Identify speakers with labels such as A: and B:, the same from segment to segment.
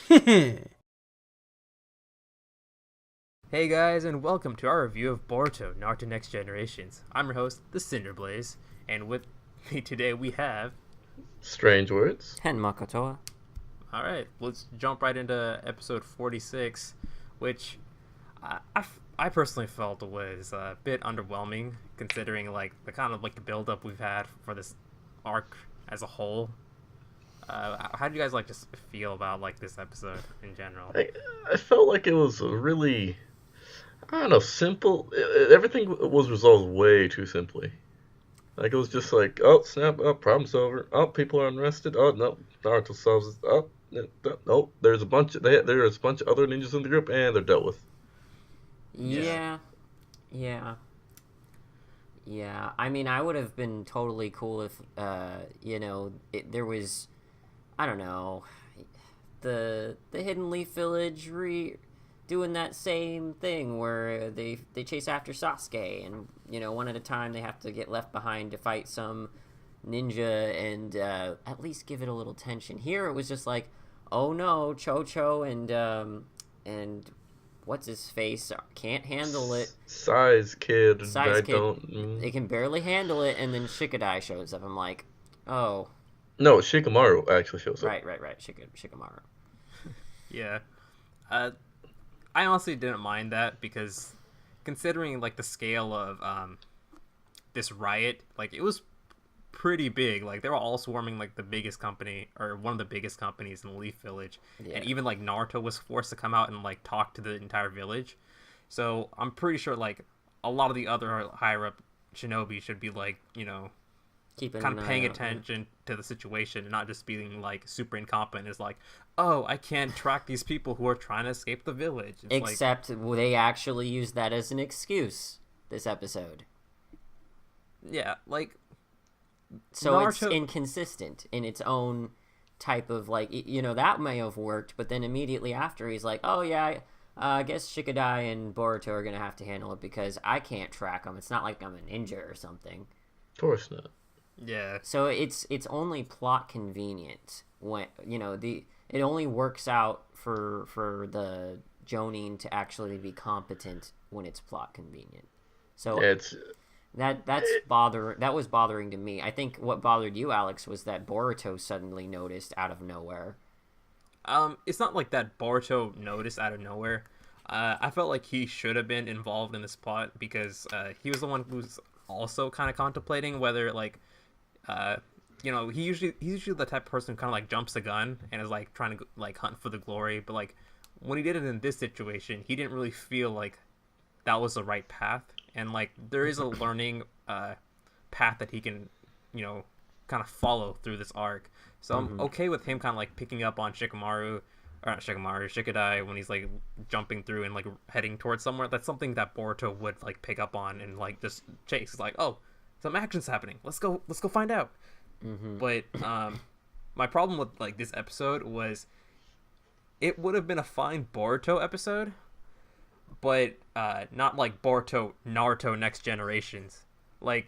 A: Hey guys, and welcome to our review of Boruto, Naruto Next Generations. I'm your host, the Cinder Blaze, and with me today we have...
B: Strange words.
C: And Makotoa.
A: Alright, let's jump right into episode 46, which I personally felt was a bit underwhelming, considering the kind of the build-up we've had for this arc as a whole. How do you guys just feel about this episode in general?
B: I felt like it was a really, I don't know, simple. Everything was resolved way too simply. It was just oh snap, oh problem's over, oh people are unrested, oh no, Naruto solves it, oh no, there's a bunch of other ninjas in the group and they're dealt with.
C: Yeah. I mean, I would have been totally cool if, there was, I don't know, the Hidden Leaf Village doing that same thing where they chase after Sasuke and, one at a time they have to get left behind to fight some ninja and at least give it a little tension. Here it was just oh no, Cho and what's his face can't handle it.
B: Size kid.
C: They can barely handle it, and then Shikadai shows up. I'm like, oh.
B: No, Shikamaru actually shows up.
C: Right. Shikamaru.
A: Yeah. I honestly didn't mind that because considering the scale of this riot, it was pretty big. They were all swarming the biggest company or one of the biggest companies in the Leaf Village. Yeah. And even Naruto was forced to come out and talk to the entire village. So I'm pretty sure a lot of the other higher up shinobi should be kind of paying attention to the situation and not just being super incompetent. It's oh, I can't track these people who are trying to escape the village. It's
C: Except they actually used that as an excuse this episode.
A: Yeah,
C: so
A: Naruto...
C: it's inconsistent in its own type of that may have worked, but then immediately after he's oh yeah, I guess Shikadai and Boruto are gonna have to handle it because I can't track them. It's not like I'm a ninja or something.
B: Of course not.
A: Yeah.
C: So it's only plot convenient when it only works out for the Jonin to actually be competent when it's plot convenient. So
B: yeah,
C: that was bothering to me. I think what bothered you, Alex, was that Boruto suddenly noticed out of nowhere.
A: It's not that Boruto noticed out of nowhere. I felt he should have been involved in this plot because he was the one who's also kind of contemplating whether he's usually the type of person who kind of jumps the gun and is trying to hunt for the glory, but when he did it in this situation, he didn't really feel that was the right path. And there is a learning path that he can, kind of follow through this arc. So I'm okay with him kind of picking up on Shikadai when he's jumping through and heading towards somewhere. That's something that Boruto would pick up on and just chase. It's oh, some action's happening. Let's go find out. But my problem with this episode was it would have been a fine Boruto episode, but not Boruto Naruto Next Generations. One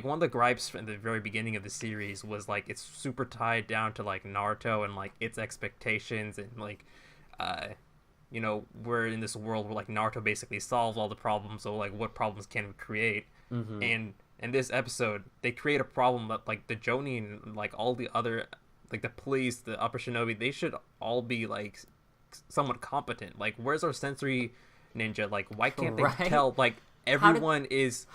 A: of the gripes from the very beginning of the series was it's super tied down to Naruto and its expectations and we're in this world where Naruto basically solves all the problems, so what problems can we create? And in this episode they create a problem that the Jonin and all the other the police, the upper shinobi, they should all be somewhat competent. Where's our sensory ninja? Why can't they tell everyone is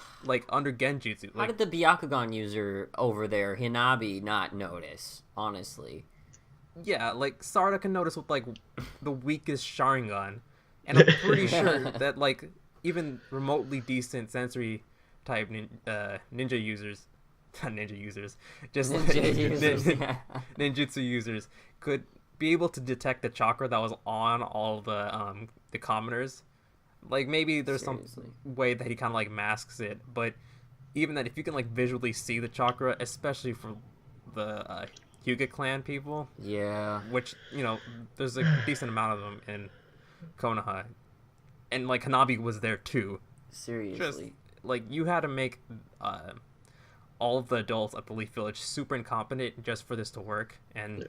A: under genjutsu?
C: How did the Byakugan user over there, Hinabi, not notice? Honestly,
A: yeah, Sarada can notice with the weakest Sharingan, and I'm pretty sure that even remotely decent sensory type ninja users, not ninja users, just ninjutsu users could be able to detect the chakra that was on all the commoners. Maybe there's some way that he kind of masks it, but even that, if you can visually see the chakra, especially for the Hyuga clan people,
C: yeah,
A: which there's a decent amount of them in Konoha, and Hanabi was there too.
C: Seriously,
A: you had to make all of the adults at the Leaf Village super incompetent just for this to work, and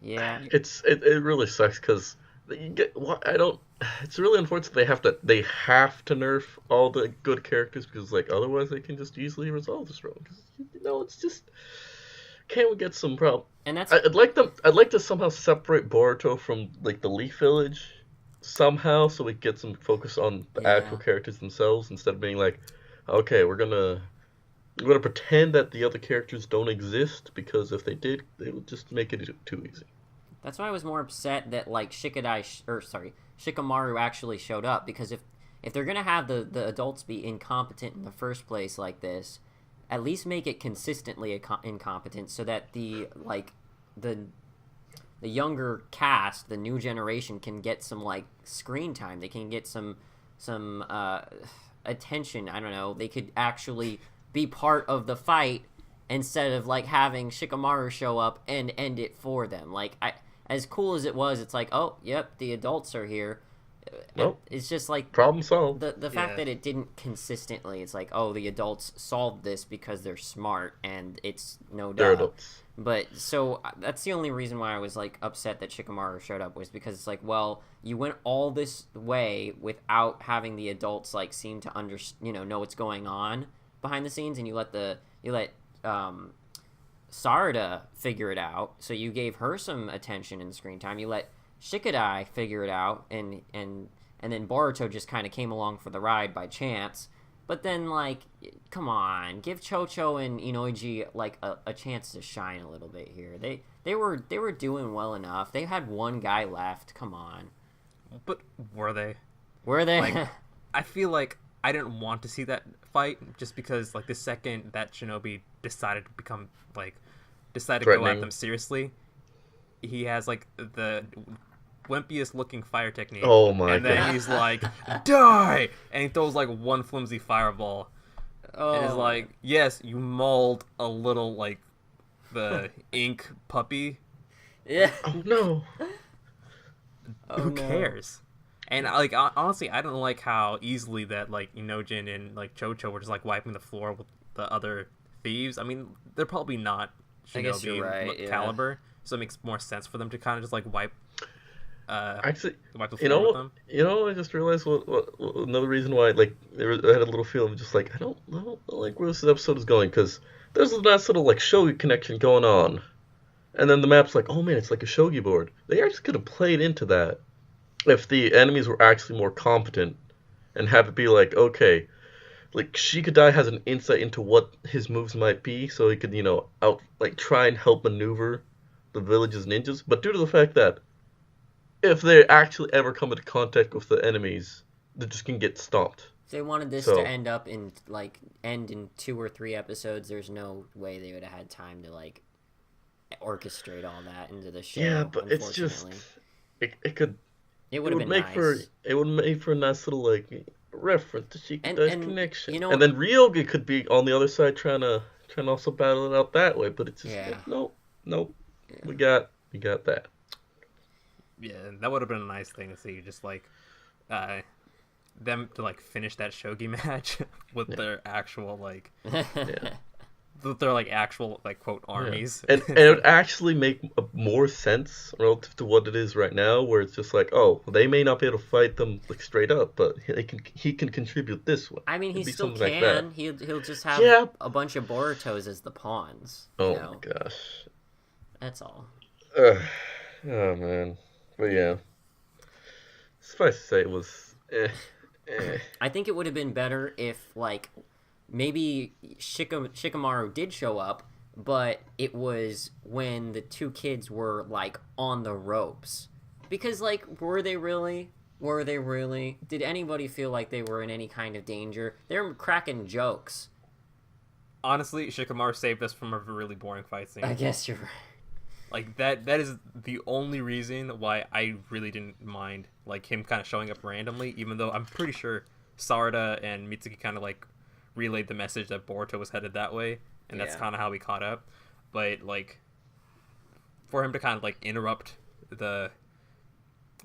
C: Yeah.
B: it really sucks because you get I don't. It's really unfortunate they have to nerf all the good characters because like otherwise they can just easily resolve this problem. Because it's just can't we get some problem?
C: And that's
B: I'd like to somehow separate Boruto from like the Leaf Village somehow so we get some focus on the actual characters themselves instead of being like, okay, we're gonna pretend that the other characters don't exist because if they did, they would just make it too easy.
C: That's why I was more upset that like Shikamaru actually showed up, because if they're gonna have the adults be incompetent in the first place like this, at least make it consistently incompetent so that the younger cast, the new generation, can get some like screen time. They can get some attention. I don't know. They could actually be part of the fight instead of like having Shikamaru show up and end it for them. Like as cool as it was, it's like, oh, yep, the adults are here.
B: Nope.
C: It's just like
B: problem solved.
C: The fact that it didn't consistently, it's like, oh, the adults solved this because they're smart, and it's no
B: They're
C: doubt.
B: adults.
C: But so that's the only reason why I was like upset that Shikamaru showed up, was because it's like, well, you went all this way without having the adults like seem to know what's going on behind the scenes, and you let Sarada figure it out, so you gave her some attention and screen time. You let Shikadai figure it out, and then Boruto just kind of came along for the ride by chance. But then, like, come on, give Chocho and Inoiji like a chance to shine a little bit here. They were doing well enough. They had one guy left. Come on.
A: But were they?
C: Were they?
A: Like, I feel like I didn't want to see that fight just because, like, the second that Shinobi decided to go at them seriously, he has like the wimpiest looking fire technique.
B: Oh my god.
A: And then he's like, die! And he throws like one flimsy fireball.
C: Oh.
A: And it's like, yes, you mauled a little like the ink puppy.
C: Yeah.
B: Oh no.
A: Who cares? And like honestly, I don't like how easily that like Inojin and like Chocho were just like wiping the floor with the other thieves. I mean, they're probably not Shinobi caliber, so it makes more sense for them to kind of just like wipe
B: actually
A: wipe the floor with them.
B: I just realized what another reason why like I had a little feeling just like I don't like where this episode is going, because there's a nice little like shogi connection going on, and then the map's like, oh man, it's like a shogi board. They actually could have played into that if the enemies were actually more competent and have it be like, okay, like Shikadai has an insight into what his moves might be, so he could try and help maneuver the village's ninjas. But due to the fact that if they actually ever come into contact with the enemies, they just can get stomped.
C: If they wanted this to end in 2 or 3 episodes, there's no way they would have had time to like orchestrate all that into the show.
B: Yeah, but it's just it would have been
C: nice.
B: It would make for a nice little like reference to Shikadai's connection.
C: You know,
B: and then Ryoga could be on the other side trying to also battle it out that way, but it's just nope. Yeah. We got that.
A: Yeah, that would have been a nice thing to see, just like them to like finish that shogi match with their actual like with their like actual like quote armies.
B: And it would actually make more sense relative to what it is right now, where it's just like, oh, they may not be able to fight them like straight up, but he can contribute this way.
C: I mean, he still can. Like he'll just have a bunch of Borutos as the pawns.
B: Oh my gosh,
C: that's all.
B: Oh man, but yeah, suffice to say, it was.
C: I think it would have been better if like maybe Shikamaru did show up, but it was when the 2 kids were like on the ropes. Because like, were they really? Did anybody feel like they were in any kind of danger? They're cracking jokes.
A: Honestly, Shikamaru saved us from a really boring fight scene.
C: I guess you're right.
A: Like that is the only reason why I really didn't mind like him kind of showing up randomly, even though I'm pretty sure Sarada and Mitsuki kind of like relayed the message that Boruto was headed that way, and that's kind of how we caught up. But like for him to kind of like interrupt the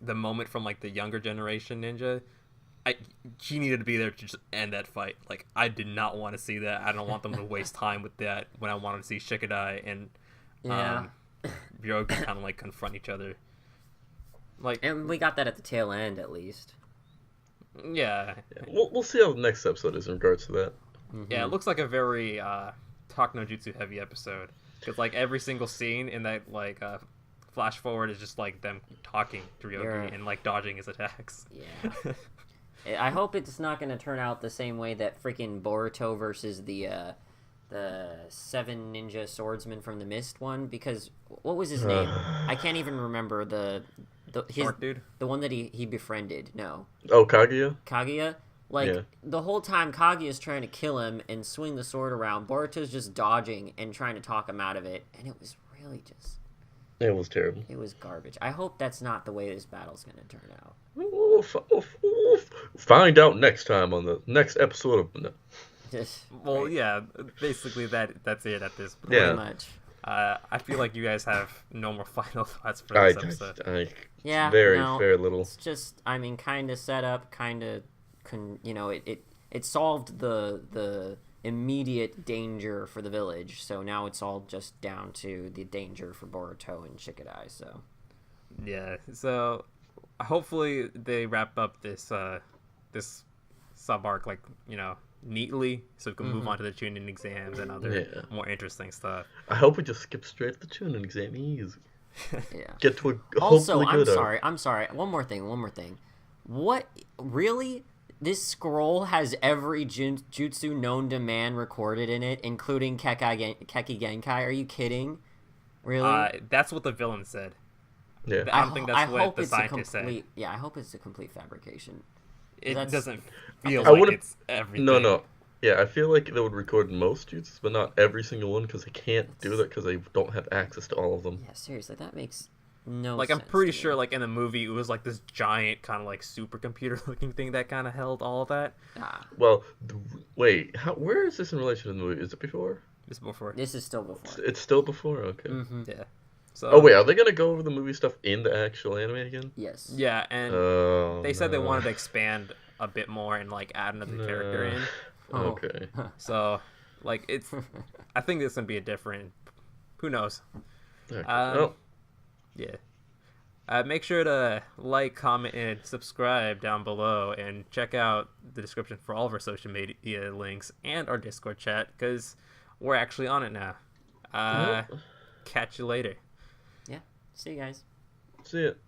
A: moment from like the younger generation ninja, he needed to be there to just end that fight. Like I did not want to see that. I don't want them to waste time with that when I wanted to see Shikadai and Ryoga kind of like confront each other. Like,
C: And we got that at the tail end, at least.
A: yeah,
B: We'll see how the next episode is in regards to that.
A: yeah. It looks like a very Talk no Jutsu heavy episode because like every single scene in that like flash forward is just like them talking to Ryoga and like dodging his attacks.
C: Yeah. I hope it's not going to turn out the same way that freaking Boruto versus the seven ninja swordsman from the Mist one, because what was his name? I can't even remember his
A: Short dude?
C: the one that he befriended. No,
B: Oh, Kaguya?
C: Kaguya. Like
B: Yeah.
C: the whole time Kaguya's trying to kill him and swing the sword around, Boruto's just dodging and trying to talk him out of it, and it was really just
B: It was terrible.
C: it was garbage. I hope that's not the way this battle's going to turn out.
B: We'll find out next time on the next episode of... No.
A: Well,
C: Right.
A: yeah. Basically, that's it at this point.
B: Yeah.
C: Pretty much.
A: I feel like you guys have no more final thoughts for this episode.
C: Yeah,
B: very
C: no,
B: little.
C: It's just, I mean, kind of set up, kind of, it solved the immediate danger for the village. So now it's all just down to the danger for Boruto and Shikadai. So
A: Yeah. So hopefully they wrap up this this sub arc like neatly, so we can move on to the tuning exams and other more interesting stuff.
B: I hope we just skip straight to the tuning exam. Easy.
C: yeah.
B: Get to a
C: Also,
B: hopefully good
C: I'm sorry. One more thing. What really? This scroll has every jutsu known to man recorded in it, including Keki Genkai. Are you kidding? Really?
A: That's what the villain said.
B: Yeah.
A: I don't think that's what the
C: it's
A: scientist said.
C: Yeah, I hope it's a complete fabrication.
A: It
C: That's-
A: doesn't feel
B: I
A: like
B: wouldn't-
A: it's everything.
B: No. Yeah, I feel like they would record most jutsus, but not every single one, because they can't do that because they don't have access to all of them.
C: Yeah, seriously, that makes no
A: Like,
C: sense.
A: I'm pretty
C: to me.
A: sure, like, in the movie, it was, like, this giant kind of, like, supercomputer-looking thing that kind of held all of that.
B: Well, wait, where is this in relation to the movie? Is it before?
A: Just before.
C: This is still before.
B: It's still before? Okay.
A: Yeah. So,
B: Oh, wait, are they going to go over the movie stuff in the actual anime again?
C: Yes.
A: Yeah, and
B: Oh,
A: they said they
B: no.
A: wanted to expand a bit more and, like, add another character in.
C: Oh.
B: Okay.
A: So, like, it's... I think this would be a different... Who knows?
B: Okay.
A: Um, Yeah. Make sure to like, comment, and subscribe down below, and check out the description for all of our social media links and our Discord chat, because we're actually on it now. Catch you later.
C: Yeah. See you guys.
B: See it.